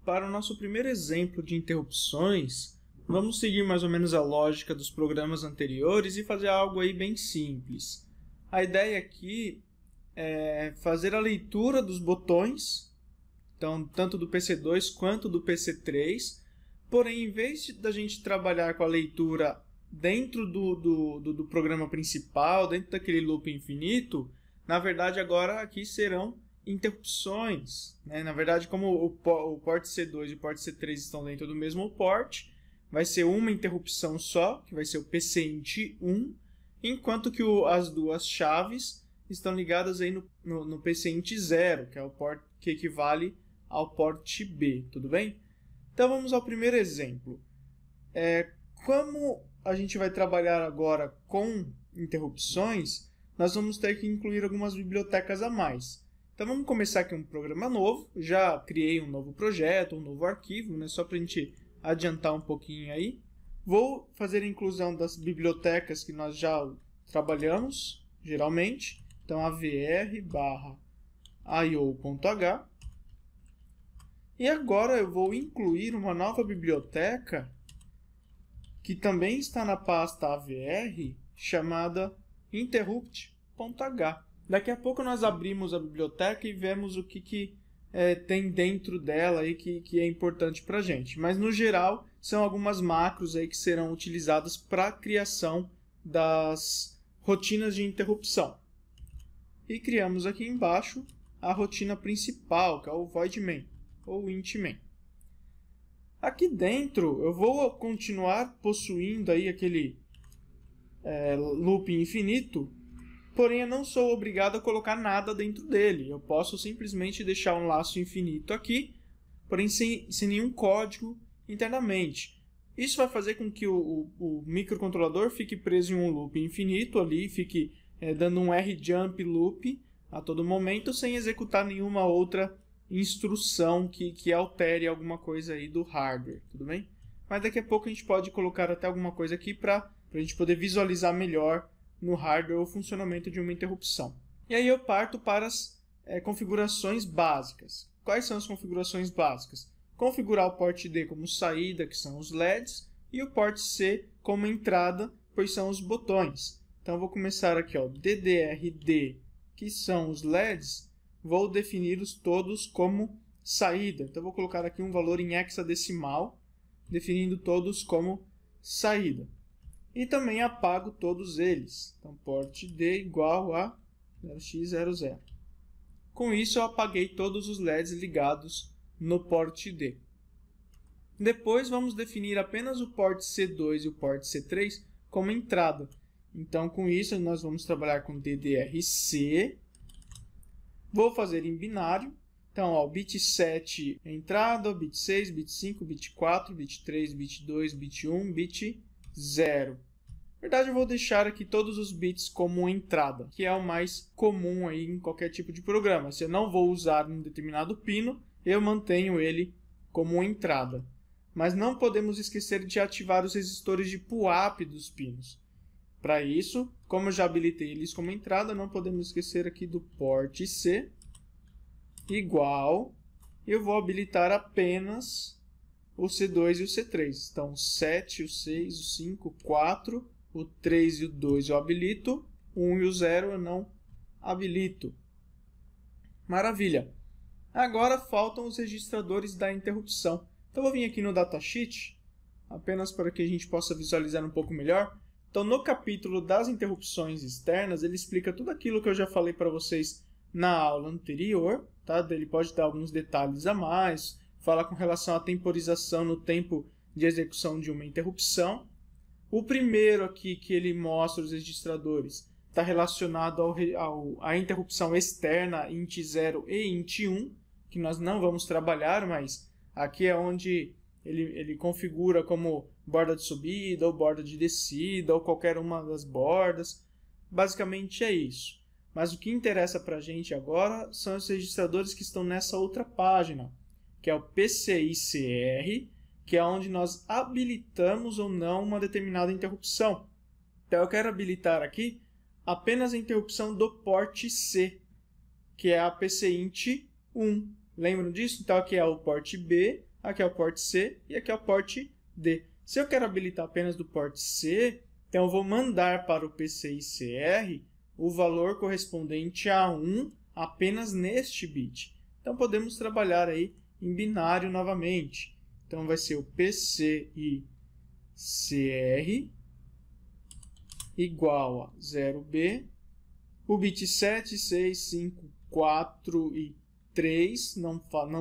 para o nosso primeiro exemplo de interrupções, vamos seguir mais ou menos a lógica dos programas anteriores e fazer algo aí bem simples. A ideia aqui é fazer a leitura dos botões, então tanto do PC2 quanto do PC3, porém em vez da gente trabalhar com a leitura dentro do programa principal, dentro daquele loop infinito, na verdade agora aqui serão interrupções, né? Na verdade, como o port C2 e o port C3 estão dentro do mesmo port, vai ser uma interrupção só, que vai ser o PCInt1, enquanto que as duas chaves estão ligadas aí no PCInt0, que é o port que equivale ao port B, tudo bem? Então vamos ao primeiro exemplo. Como a gente vai trabalhar agora com interrupções, nós vamos ter que incluir algumas bibliotecas a mais. Então vamos começar aqui um programa novo, já criei um novo projeto, um novo arquivo, né, só para a gente adiantar um pouquinho aí. Vou fazer a inclusão das bibliotecas que nós já trabalhamos, geralmente. Então avr/io.h. E agora eu vou incluir uma nova biblioteca que também está na pasta avr, chamada interrupt.h. Daqui a pouco nós abrimos a biblioteca e vemos o que tem dentro dela aí que é importante para a gente. Mas, no geral, são algumas macros aí que serão utilizadas para a criação das rotinas de interrupção. E criamos aqui embaixo a rotina principal, que é o void main, ou int main. Aqui dentro, eu vou continuar possuindo aí aquele loop infinito, porém eu não sou obrigado a colocar nada dentro dele. Eu posso simplesmente deixar um laço infinito aqui, porém sem nenhum código internamente. Isso vai fazer com que o microcontrolador fique preso em um loop infinito ali, fique dando um rjump loop a todo momento, sem executar nenhuma outra instrução que altere alguma coisa aí do hardware, tudo bem? Mas daqui a pouco a gente pode colocar até alguma coisa aqui para a gente poder visualizar melhor no hardware o funcionamento de uma interrupção. E aí eu parto para as configurações básicas. Quais são as configurações básicas? Configurar o port D como saída, que são os LEDs, e o port C como entrada, pois são os botões. Então eu vou começar aqui, ó, DDRD, que são os LEDs, vou definir-os todos como saída. Então eu vou colocar aqui um valor em hexadecimal, definindo todos como saída. E também apago todos eles. Então, port D igual a 0x00. Com isso, eu apaguei todos os LEDs ligados no port D. Depois, vamos definir apenas o port C2 e o port C3 como entrada. Então, com isso, nós vamos trabalhar com DDRC. Vou fazer em binário. Então, ó, bit 7 é entrada, bit 6, bit 5, bit 4, bit 3, bit 2, bit 1, bit 0. Na verdade, eu vou deixar aqui todos os bits como entrada, que é o mais comum aí em qualquer tipo de programa. Se eu não vou usar um determinado pino, eu mantenho ele como entrada. Mas não podemos esquecer de ativar os resistores de PUAP dos pinos. Para isso, como eu já habilitei eles como entrada, não podemos esquecer aqui do port C igual. Eu vou habilitar apenas o C2 e o C3. Então, o 7, o 6, o 5, o 4, o 3 e o 2 eu habilito, o 1 e o 0 eu não habilito. Maravilha! Agora faltam os registradores da interrupção. Então, eu vou vir aqui no datasheet, apenas para que a gente possa visualizar um pouco melhor. Então, no capítulo das interrupções externas, ele explica tudo aquilo que eu já falei para vocês na aula anterior. Tá? Ele pode dar alguns detalhes a mais, fala com relação à temporização no tempo de execução de uma interrupção. O primeiro aqui que ele mostra os registradores está relacionado à interrupção externa int0 e int1, que nós não vamos trabalhar, mas aqui é onde ele configura como borda de subida ou borda de descida ou qualquer uma das bordas. Basicamente é isso. Mas o que interessa para a gente agora são os registradores que estão nessa outra página, que é o PCICR, que é onde nós habilitamos ou não uma determinada interrupção. Então eu quero habilitar aqui apenas a interrupção do port C, que é a PCInt1. Lembram disso? Então aqui é o port B, aqui é o porte C e aqui é o porte D. Se eu quero habilitar apenas do porte C, então eu vou mandar para o PCICR o valor correspondente a 1 apenas neste bit. Então podemos trabalhar aí em binário novamente. Então vai ser o PCICR igual a 0B, o bit 7, 6, 5, 4 e 3 não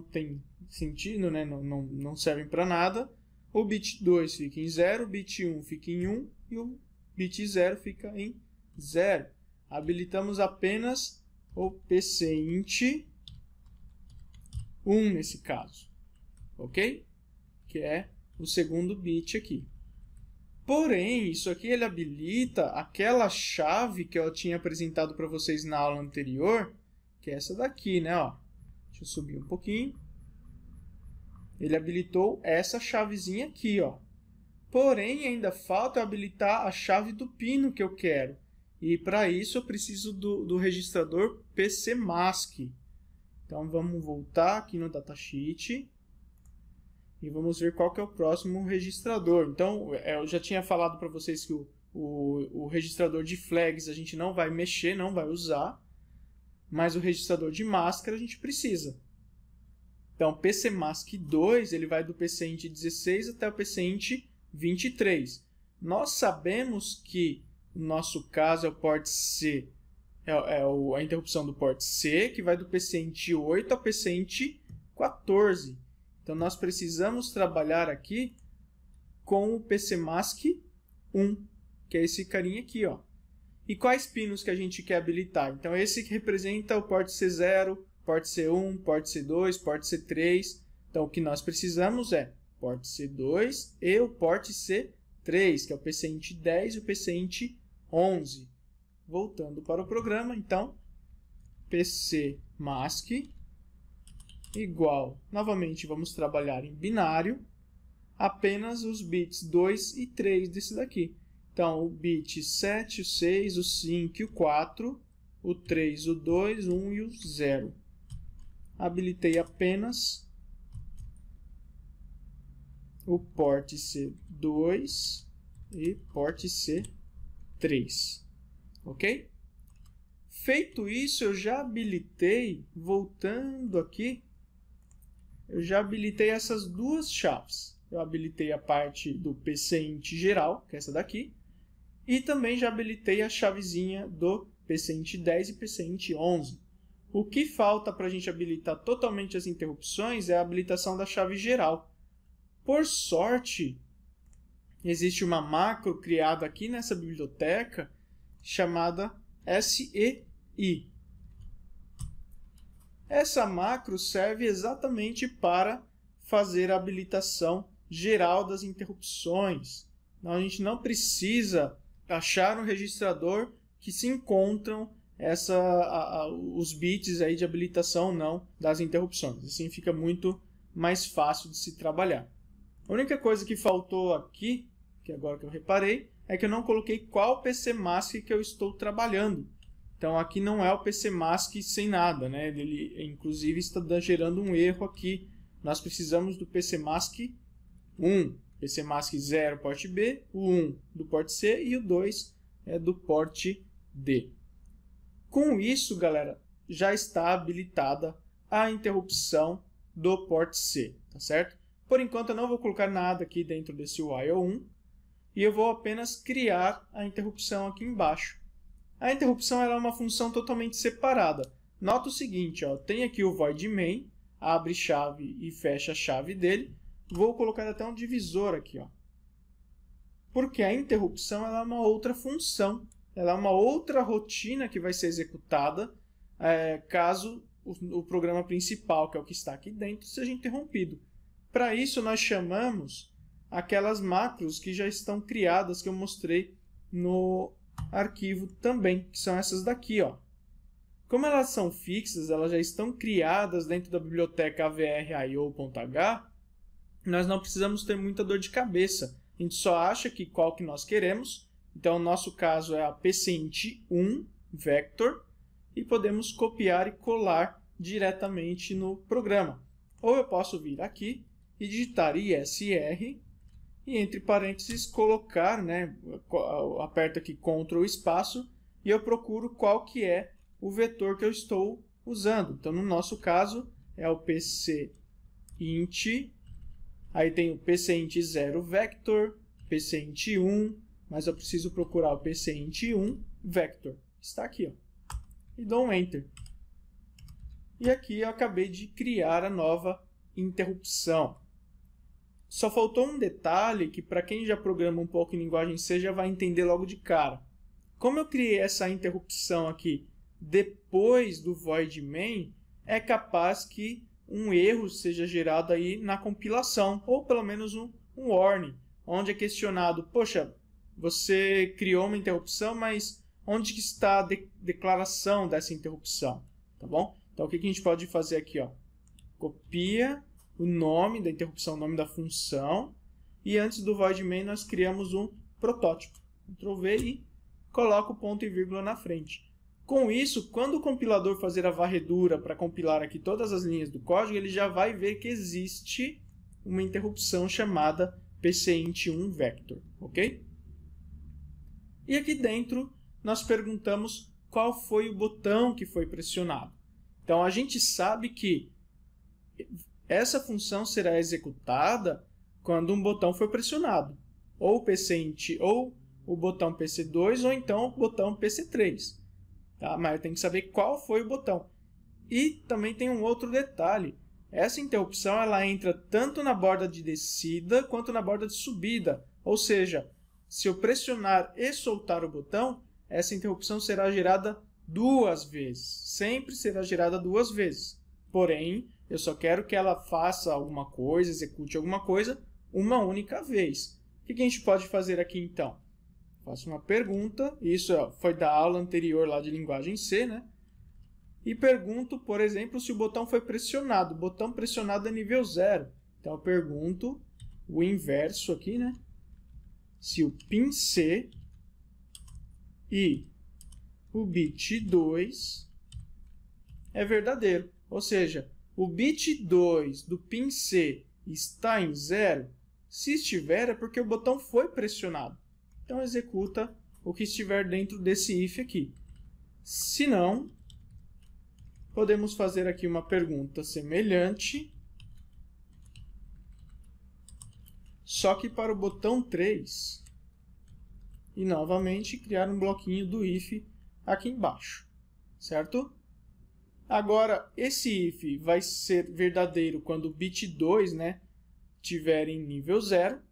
tem sentido, né? não servem para nada. O bit 2 fica em 0, o bit 1 fica em 1 e o bit 0 fica em 0. Habilitamos apenas o PCInt 1 nesse caso, ok? Que é o segundo bit aqui. Porém, isso aqui ele habilita aquela chave que eu tinha apresentado para vocês na aula anterior, que é essa daqui, né? Ó, deixa eu subir um pouquinho. Ele habilitou essa chavezinha aqui, ó. Porém, ainda falta habilitar a chave do pino que eu quero. E para isso eu preciso do registrador PCMask. Então vamos voltar aqui no datasheet e vamos ver qual que é o próximo registrador. Então eu já tinha falado para vocês que o registrador de flags a gente não vai mexer, não vai usar, mas o registrador de máscara a gente precisa. Então PCMask 2 ele vai do PCInt 16 até o PCInt 23. Nós sabemos que no nosso caso é o porte C, a interrupção do porte C, que vai do PCInt 8 ao PCInt 14. Então nós precisamos trabalhar aqui com o PCMask 1, que é esse carinha aqui, ó. E quais pinos que a gente quer habilitar? Então esse que representa o porte C0, porte C1, porte C2, porte C3. Então o que nós precisamos é porte C2 e o porte C3, que é o PCInt 10 e o PCInt 11. Voltando para o programa, então, PCMask igual, novamente vamos trabalhar em binário, apenas os bits 2 e 3 desse daqui. Então, o bit 7, o 6, o 5 e o 4, o 3, o 2, o 1 e o 0. Habilitei apenas o porte C2 e porte C3. Ok? Feito isso, eu já habilitei, voltando aqui, eu já habilitei essas duas chaves. Eu habilitei a parte do PCInt geral, que é essa daqui, e também já habilitei a chavezinha do PCInt 10 e PCInt 11. O que falta para a gente habilitar totalmente as interrupções é a habilitação da chave geral. Por sorte, existe uma macro criada aqui nessa biblioteca chamada SEI. Essa macro serve exatamente para fazer a habilitação geral das interrupções. Então, a gente não precisa achar um registrador que se encontram os bits aí de habilitação ou não das interrupções. Assim fica muito mais fácil de se trabalhar. A única coisa que faltou aqui, que agora que eu reparei, é que eu não coloquei qual PCMask que eu estou trabalhando. Então aqui não é o PCMask sem nada, né? Ele inclusive está gerando um erro aqui. Nós precisamos do PCMask 1, PCMask 0 porte B, o 1 do porte C e o 2 é do porte D. Com isso, galera, já está habilitada a interrupção do porte C, tá certo? Por enquanto eu não vou colocar nada aqui dentro desse while 1 e eu vou apenas criar a interrupção aqui embaixo. A interrupção ela é uma função totalmente separada. Nota o seguinte, ó, tem aqui o void main, abre chave e fecha a chave dele. Vou colocar até um divisor aqui, ó. Porque a interrupção ela é uma outra função. Ela é uma outra rotina que vai ser executada caso o programa principal, que é o que está aqui dentro, seja interrompido. Para isso, nós chamamos aquelas macros que já estão criadas, que eu mostrei no arquivo também, que são essas daqui, ó. Como elas são fixas, elas já estão criadas dentro da biblioteca avr.io.h, nós não precisamos ter muita dor de cabeça. A gente só acha que qual que nós queremos. Então, o nosso caso é a PCInt1 vector e podemos copiar e colar diretamente no programa. Ou eu posso vir aqui e digitar ISR e entre parênteses colocar, né, aperto aqui Ctrl espaço e eu procuro qual que é o vetor que eu estou usando. Então, no nosso caso, é o pcint, aí tem o pcint 0 vector, pcint 1, mas eu preciso procurar o pcint 1 vector. Está aqui, ó. E dou um Enter. E aqui eu acabei de criar a nova interrupção. Só faltou um detalhe que, para quem já programa um pouco em linguagem C, já vai entender logo de cara. Como eu criei essa interrupção aqui depois do void main, é capaz que um erro seja gerado aí na compilação, ou pelo menos um warning, onde é questionado, poxa, você criou uma interrupção, mas onde está a declaração dessa interrupção? Tá bom? Então, o que a gente pode fazer aqui? Ó? Copia o nome da interrupção, o nome da função, e antes do void main nós criamos um protótipo. Ctrl V e coloco o ponto e vírgula na frente. Com isso, quando o compilador fazer a varredura para compilar aqui todas as linhas do código, ele já vai ver que existe uma interrupção chamada pcint1 vector, ok? E aqui dentro nós perguntamos qual foi o botão que foi pressionado. Então a gente sabe que essa função será executada quando um botão for pressionado, ou o pcint, ou o botão PC2, ou então o botão PC3. Tá? Mas eu tenho que saber qual foi o botão. E também tem um outro detalhe. Essa interrupção ela entra tanto na borda de descida quanto na borda de subida. Ou seja, se eu pressionar e soltar o botão, essa interrupção será gerada duas vezes. Sempre será gerada duas vezes. Porém, eu só quero que ela faça alguma coisa, execute alguma coisa, uma única vez. O que a gente pode fazer aqui então? Faço uma pergunta, isso foi da aula anterior lá de linguagem C, né? E pergunto, por exemplo, se o botão foi pressionado. O botão pressionado é nível 0. Então eu pergunto o inverso aqui, né? Se o pin C e o bit 2 é verdadeiro. Ou seja, o bit 2 do pin C está em 0. Se estiver, é porque o botão foi pressionado. Então, executa o que estiver dentro desse if aqui. Se não, podemos fazer aqui uma pergunta semelhante, só que para o botão 3. E, novamente, criar um bloquinho do if aqui embaixo. Certo? Agora, esse if vai ser verdadeiro quando o bit 2, né, estiver em nível 0.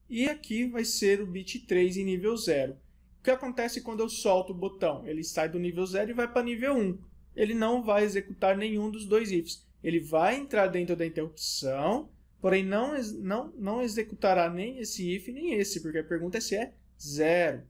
E aqui vai ser o bit 3 em nível 0. O que acontece quando eu solto o botão? Ele sai do nível 0 e vai para nível 1. Ele não vai executar nenhum dos dois ifs. Ele vai entrar dentro da interrupção, porém não executará nem esse if nem esse, porque a pergunta é se é 0.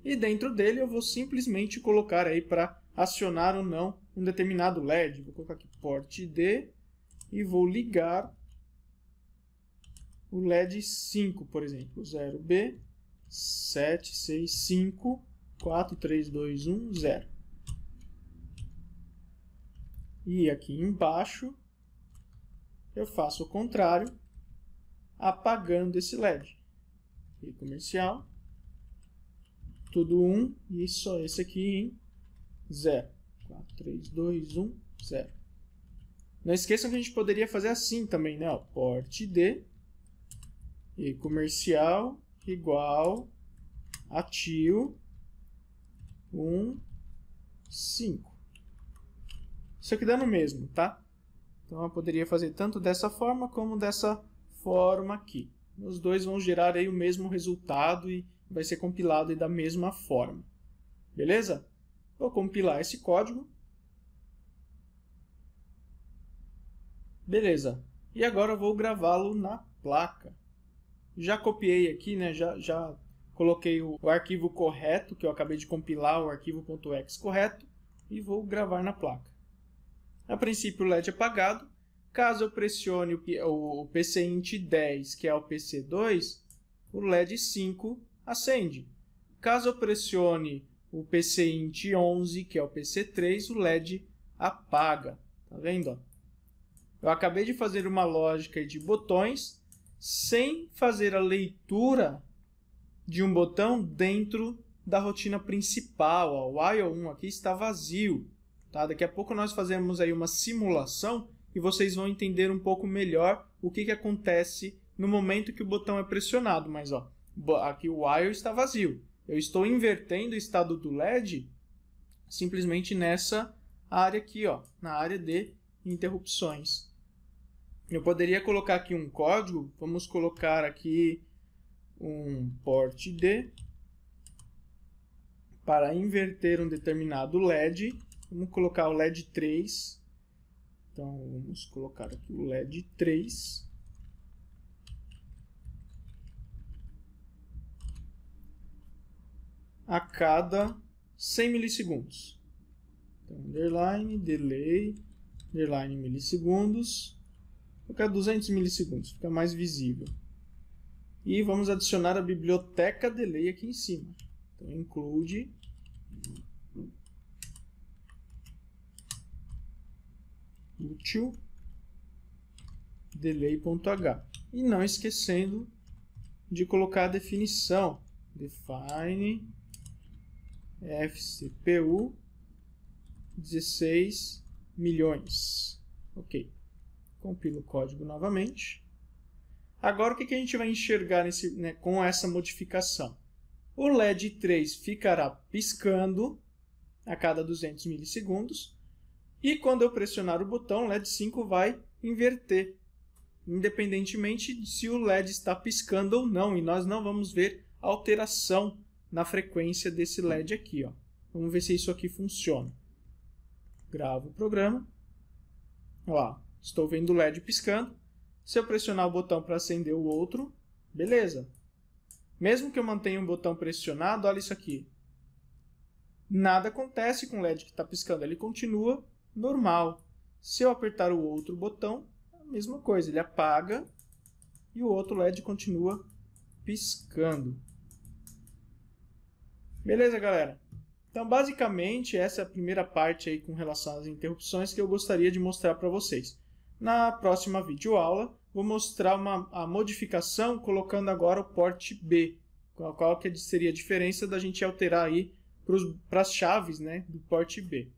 E dentro dele eu vou simplesmente colocar aí para acionar ou não um determinado LED. Vou colocar aqui port D e vou ligar o LED 5, por exemplo, 0B 765 4321 0. E aqui embaixo eu faço o contrário, apagando esse LED. E comercial, tudo 1 e só esse aqui em 0. 4321 0. Não esqueçam que a gente poderia fazer assim também, né? Port D e comercial igual a tio 1 5. Isso aqui dá no mesmo, tá? Então eu poderia fazer tanto dessa forma como dessa forma aqui. Os dois vão gerar aí o mesmo resultado e vai ser compilado aí da mesma forma. Beleza? Vou compilar esse código. Beleza. E agora eu vou gravá-lo na placa. Já copiei aqui, né? Já coloquei o arquivo correto, que eu acabei de compilar, o arquivo .exe correto, e vou gravar na placa. A princípio o LED é apagado. Caso eu pressione o pcint 10, que é o PC2, o LED 5 acende. Caso eu pressione o pcint 11, que é o PC3, o LED apaga. Tá vendo? Eu acabei de fazer uma lógica de botões sem fazer a leitura de um botão dentro da rotina principal. Ó, o while 1 aqui está vazio. Tá? Daqui a pouco nós fazemos aí uma simulação e vocês vão entender um pouco melhor o que acontece no momento que o botão é pressionado. Mas ó, aqui o while está vazio. Eu estou invertendo o estado do LED simplesmente nessa área aqui, ó, na área de interrupções. Eu poderia colocar aqui um código, vamos colocar aqui um port D para inverter um determinado LED. Vamos colocar o LED 3. Então, vamos colocar aqui o LED 3. A cada 100 milissegundos. Então, underline, delay, underline milissegundos. Vou colocar 200 milissegundos, fica mais visível. E vamos adicionar a biblioteca delay aqui em cima. Então, include util delay.h. E não esquecendo de colocar a definição. Define fcpu 16 milhões. Ok. Compilo o código novamente. Agora o que a gente vai enxergar com essa modificação? O LED 3 ficará piscando a cada 200 milissegundos. E quando eu pressionar o botão, o LED 5 vai inverter, independentemente de se o LED está piscando ou não. E nós não vamos ver alteração na frequência desse LED aqui. Ó. Vamos ver se isso aqui funciona. Gravo o programa. Ó, estou vendo o LED piscando. Se eu pressionar o botão para acender o outro, beleza. Mesmo que eu mantenha o botão pressionado, olha isso aqui. Nada acontece com o LED que está piscando, ele continua normal. Se eu apertar o outro botão, a mesma coisa, ele apaga e o outro LED continua piscando. Beleza, galera? Então, basicamente, essa é a primeira parte aí com relação às interrupções que eu gostaria de mostrar para vocês. Na próxima videoaula, vou mostrar a modificação colocando agora o port B. Qual que seria a diferença da gente alterar aí para as chaves, né, do port B.